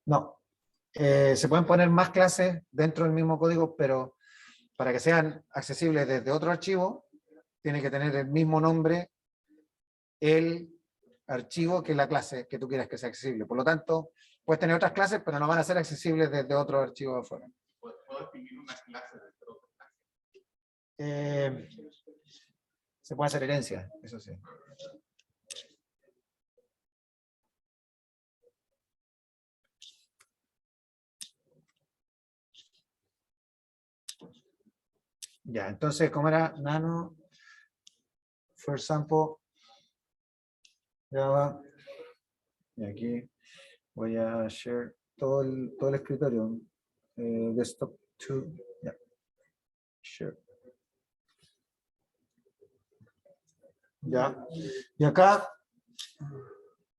No. Se pueden poner más clases dentro del mismo código, pero para que sean accesibles desde otro archivo, tiene que tener el mismo nombre el archivo que la clase que tú quieras que sea accesible. Por lo tanto, puedes tener otras clases, pero no van a ser accesibles desde otro archivo de afuera. ¿Puedo definir una clase dentro de otra clase? Se puede hacer herencia, eso sí. Ya, entonces, ¿cómo era? Nano, first sample, Java. Y aquí voy a share todo el escritorio. Desktop 2. Ya, share. Ya. Y acá,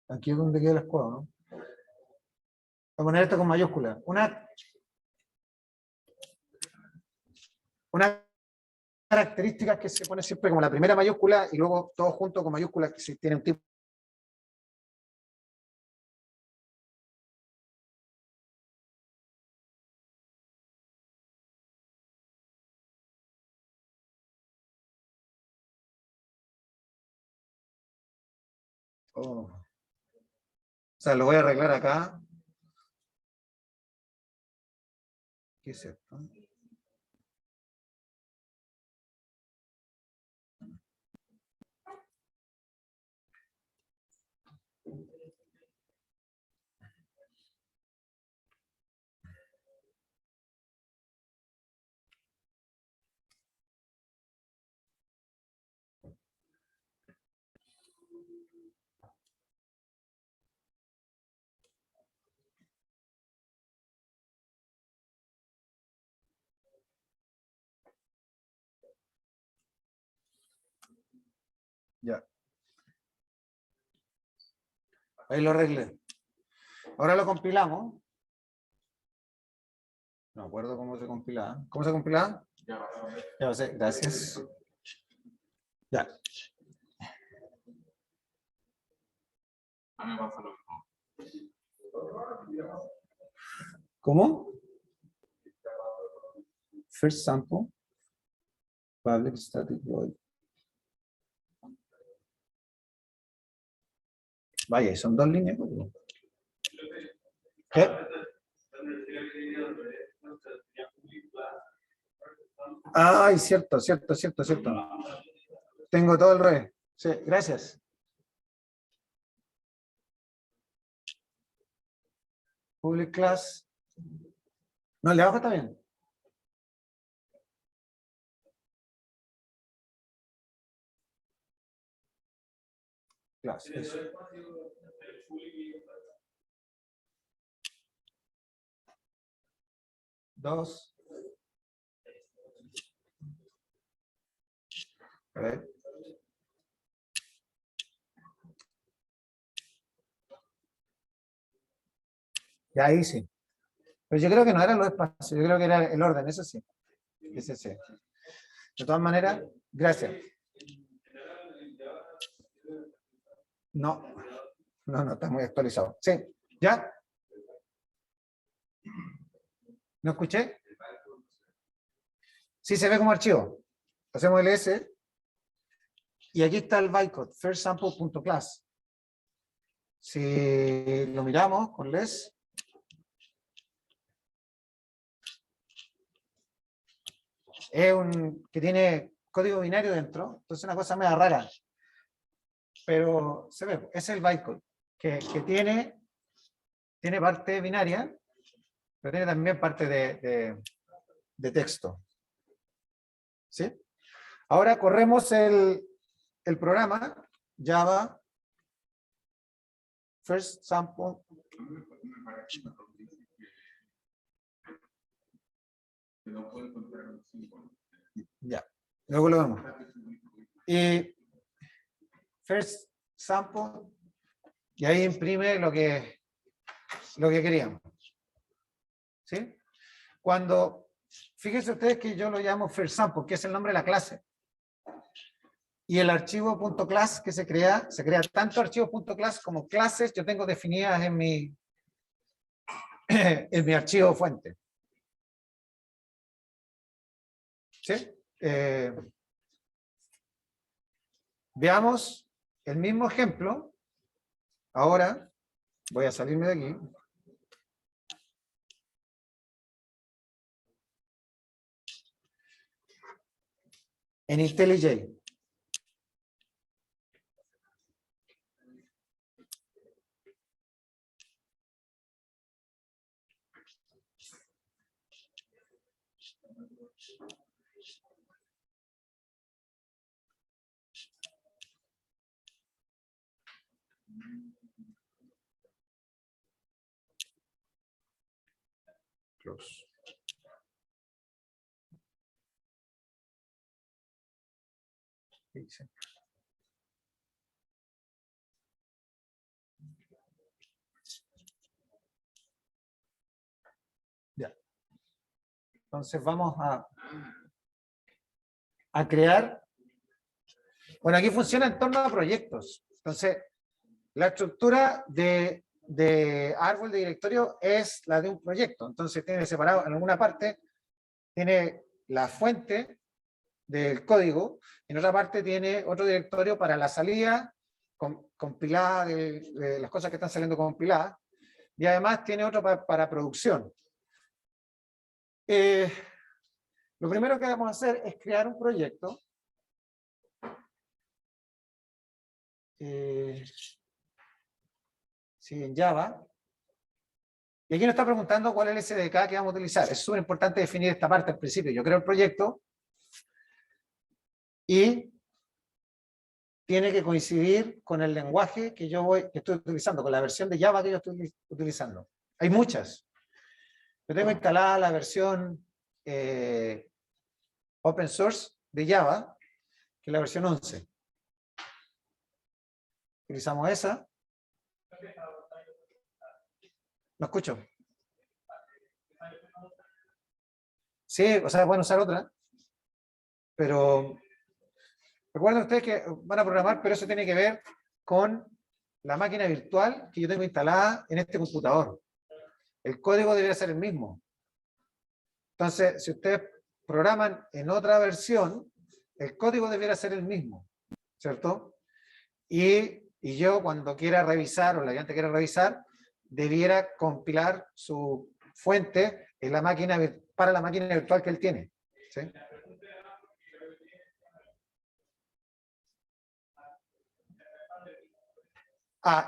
aquí es donde queda la escuadra, ¿no? Voy a poner esto con mayúscula. Una característica que se pone siempre como la primera mayúscula y luego todo junto con mayúsculas que si tiene un tipo. Oh. O sea, lo voy a arreglar acá. ¿Qué es esto? Ya. Ahí lo arreglé. Ahora lo compilamos. No me acuerdo cómo se compilaba. ¿Cómo se compilaba? Ya lo sé, gracias. Ya. A mí me pasa lo mismo. ¿Cómo? First sample. Public static void. Vaya, son dos líneas. ¿Qué? Ay, cierto. Tengo todo el revés. Sí, gracias. Public class. No, el de abajo está bien. Class, eso. Dos. A ver. Ya hice. Pero yo creo que no eran los espacios, yo creo que era el orden, eso sí. Ese sí. De todas maneras, gracias. No, está muy actualizado. Sí, ¿ya? ¿No escuché? Sí se ve como archivo. Hacemos el S. Y aquí está el bytecode, firstsample.class. Si lo miramos con les, es un que tiene código binario dentro, entonces una cosa media rara. Pero se ve, es el bytecode, que tiene parte binaria, pero tiene también parte de texto. ¿Sí? Ahora corremos el programa Java first sample. Ya, luego lo vemos. Y first sample, y ahí imprime lo que queríamos. ¿Sí? Cuando, fíjense ustedes que yo lo llamo first sample, que es el nombre de la clase. Y el archivo .class que se crea tanto archivos .class como clases, yo tengo definidas en mi archivo fuente. ¿Sí? Veamos el mismo ejemplo. Ahora voy a salirme de aquí. En IntelliJ. Close. Ya. Entonces vamos a crear. Bueno, aquí funciona en torno a proyectos. Entonces, la estructura de árbol de directorio es la de un proyecto. Entonces, tiene separado en alguna parte, tiene la fuente del código, en otra parte tiene otro directorio para la salida compilada de las cosas que están saliendo compiladas, y además tiene otro para producción. Lo primero que vamos a hacer es crear un proyecto. Sí, en Java. Y aquí nos está preguntando cuál es el SDK que vamos a utilizar. Es súper importante definir esta parte al principio. Yo creo el proyecto y tiene que coincidir con el lenguaje que estoy utilizando, con la versión de Java que yo estoy utilizando. Hay muchas. Yo tengo instalada la versión open source de Java, que es la versión 11. Utilizamos esa. No escucho. Sí, o sea, pueden usar otra. Pero recuerden ustedes que van a programar, pero eso tiene que ver con la máquina virtual que yo tengo instalada en este computador. El código debería ser el mismo. Entonces, si ustedes programan en otra versión, el código debería ser el mismo, ¿cierto? Y yo cuando quiera revisar, o la gente quiera revisar, debiera compilar su fuente en la máquina, para la máquina virtual que él tiene. ¿Sí?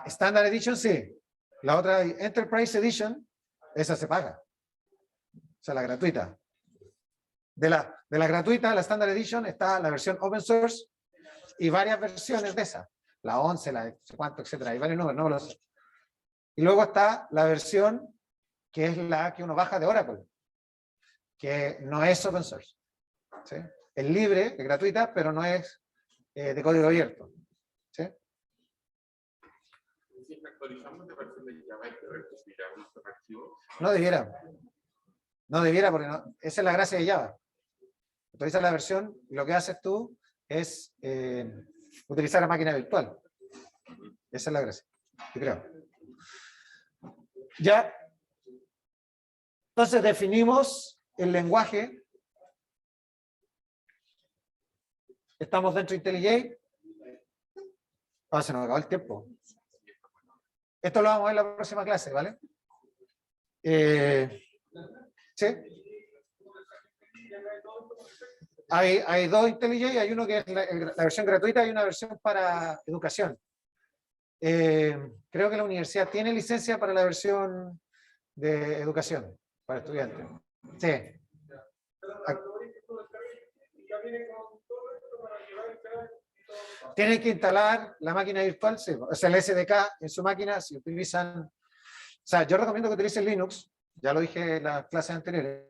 Standard Edition sí. La otra, Enterprise Edition, esa se paga. O sea, la gratuita. De la gratuita, la Standard Edition, está la versión Open Source y varias versiones de esa. La 11, la de cuánto, etcétera. Hay varios números, no lo sé. Y luego está la versión que es la que uno baja de Oracle, que no es Open Source. ¿Sí? Es libre, es gratuita, pero no es de código abierto. ¿Sí? Si actualizamos de versión de Java, hay que recopilar nuestros archivos. No debiera. No debiera, porque no, esa es la gracia de Java. Actualizas la versión y lo que haces tú es utilizar la máquina virtual. Esa es la gracia, yo creo. Ya. Entonces definimos el lenguaje. Estamos dentro de IntelliJ. Se nos acabó el tiempo. Esto lo vamos a ver en la próxima clase, ¿vale? ¿Sí? Hay dos IntelliJ, hay uno que es la versión gratuita y una versión para educación. Creo que la universidad tiene licencia para la versión de educación, para estudiantes. Sí. Tienen que instalar la máquina virtual, sí, o sea, el SDK en su máquina, si utilizan... O sea, yo recomiendo que utilicen Linux, ya lo dije en las clases anteriores.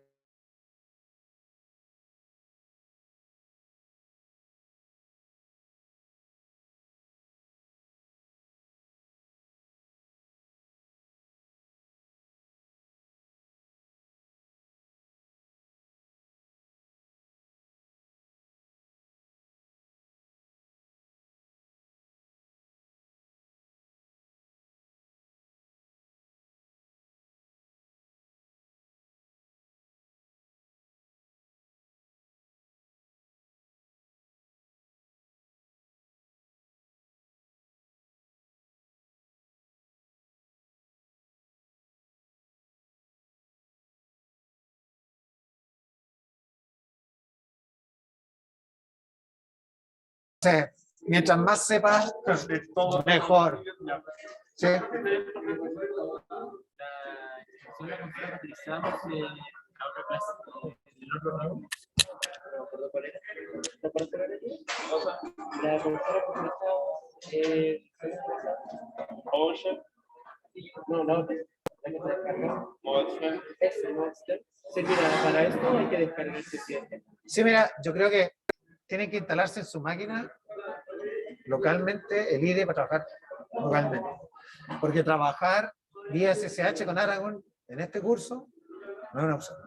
Mientras más sepas, mejor. ¿Sí? instalarse el Master. ¿Servirá para esto o hay que descargar el CSS? Sí, mira, yo creo que tienen que instalarse en su máquina localmente el IDE para trabajar localmente. Porque trabajar vía SSH con Aragon en este curso no es una opción.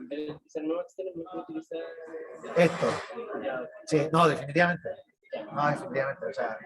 Entonces, el nuevo Master no puede utilizar. Esto, Ya, sí, no, definitivamente. No, definitivamente. O sea,